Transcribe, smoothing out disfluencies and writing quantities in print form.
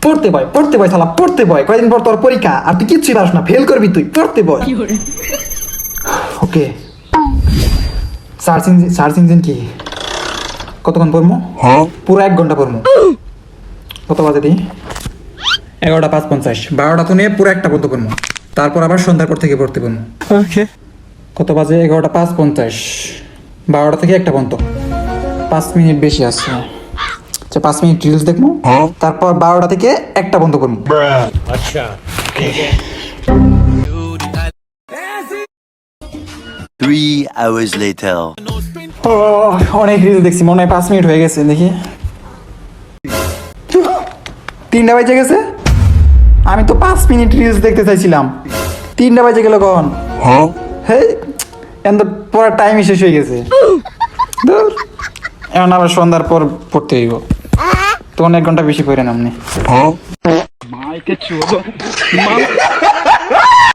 পড়তে বয় শালা, পড়তে বয়। কয়দিন পর তোর পরীক্ষা, আর তুই কিচ্ছুই পারস না, ফেল করবি তুই। পড়তে বয়। ওকে, সার্চ ইঞ্জিন কি? কতক্ষণ পড়বো? পুরো 1 ঘন্টা পড়বো। কত বাজে দিই? 11:05:50। 12টা তো নিয়ে পুরো 1টা পর্যন্ত পড়বো, তারপর আবার সন্ধ্যার পর থেকে পড়তে পড়বো। ওকে, কত বাজে? 11:05:50। 12টা থেকে 1টা পর্যন্ত 5 মিনিট বেশি আছে। আচ্ছা, 5 মিনিট রিলস দেখবো, তারপর 12টা থেকে 1টা পর্যন্ত করবো। अच्छा ठीक है। 3 hours later. ও, অনেক রিলস দেখছি, মনে হয় 5 মিনিট হয়ে গেছে। দেখি, 3টা বাজে গেছে। আমি তো 5 মিনিট রিলস দেখতে চাইছিলাম, 3টা বাজে গেল কখন? হে, এখন তো পড়ার টাইমই শেষ হয়ে গেছে। ধুর, এখন আবার সন্ধ্যার পর পড়তে হইব, তো 1 ঘন্টা বেশি পড়ে নামনি।